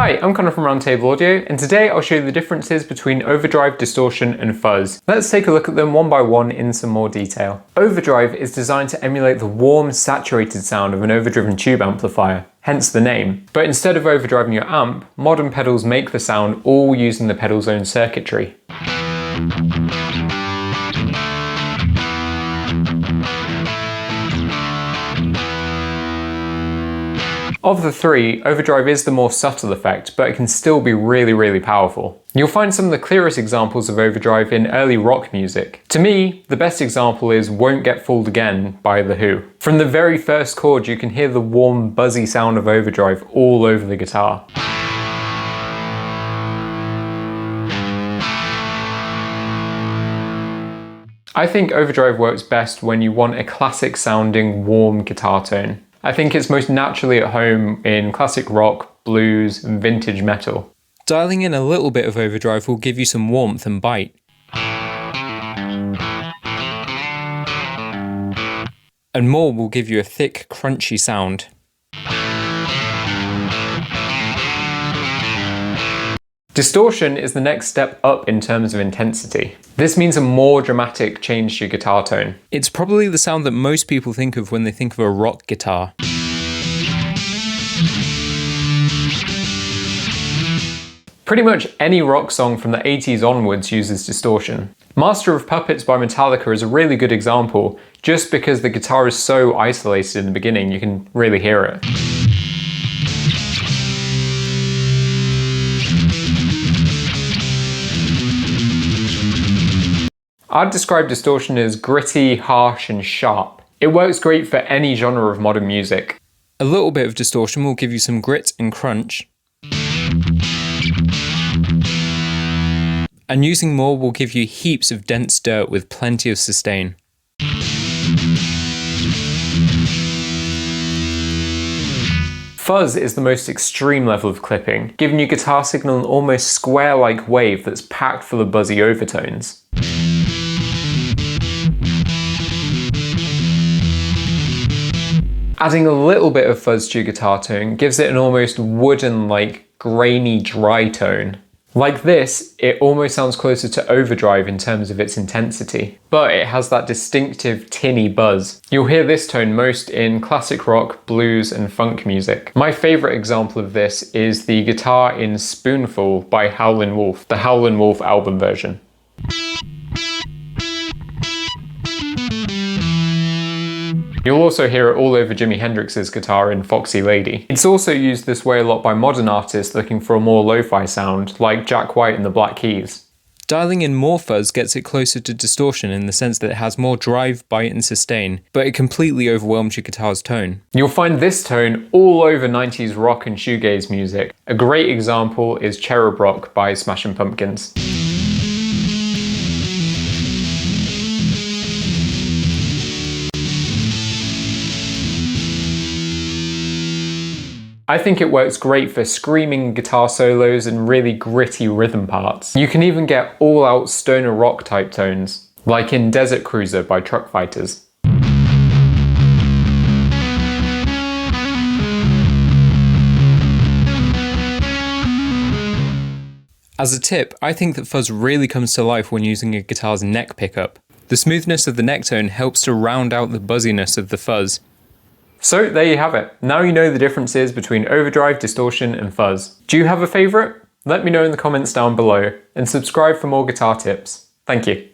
Hi, I'm Connor from Roundtable Audio, and today I'll show you the differences between Overdrive, Distortion, and Fuzz. Let's take a look at them one by one in some more detail. Overdrive is designed to emulate the warm, saturated sound of an overdriven tube amplifier, hence the name. But instead of overdriving your amp, modern pedals make the sound all using the pedal's own circuitry. Of the three, Overdrive is the more subtle effect, but it can still be really powerful. You'll find some of the clearest examples of overdrive in early rock music. To me, the best example is Won't Get Fooled Again by The Who. From the very first chord, you can hear the warm, buzzy sound of overdrive all over the guitar. I think overdrive works best when you want a classic sounding, warm guitar tone. I think it's most naturally at home in classic rock, blues, and vintage metal. Dialing in a little bit of overdrive will give you some warmth and bite. And more will give you a thick, crunchy sound. Distortion is the next step up in terms of intensity. This means a more dramatic change to your guitar tone. It's probably the sound that most people think of when they think of a rock guitar. Pretty much any rock song from the 80s onwards uses distortion. Master of Puppets by Metallica is a really good example, just because the guitar is so isolated in the beginning you can really hear it. I'd describe distortion as gritty, harsh, and sharp. It works great for any genre of modern music. A little bit of distortion will give you some grit and crunch. And using more will give you heaps of dense dirt with plenty of sustain. Fuzz is the most extreme level of clipping, giving your guitar signal an almost square-like wave that's packed full of buzzy overtones. Adding a little bit of fuzz to your guitar tone gives it an almost wooden-like, grainy, dry tone. Like this, it almost sounds closer to overdrive in terms of its intensity, but it has that distinctive tinny buzz. You'll hear this tone most in classic rock, blues, and funk music. My favourite example of this is the guitar in Spoonful by Howlin' Wolf, the Howlin' Wolf album version. You'll also hear it all over Jimi Hendrix's guitar in Foxy Lady. It's also used this way a lot by modern artists looking for a more lo-fi sound, like Jack White and the Black Keys. Dialing in more fuzz gets it closer to distortion in the sense that it has more drive, bite, and sustain, but it completely overwhelms your guitar's tone. You'll find this tone all over 90s rock and shoegaze music. A great example is Cherub Rock by Smashing Pumpkins. I think it works great for screaming guitar solos and really gritty rhythm parts. You can even get all-out stoner rock type tones, like in Desert Cruiser by Truck Fighters. As a tip, I think that fuzz really comes to life when using a guitar's neck pickup. The smoothness of the neck tone helps to round out the buzziness of the fuzz. So there you have it. Now you know the differences between overdrive, distortion, and fuzz. Do you have a favourite? Let me know in the comments down below, and subscribe for more guitar tips. Thank you.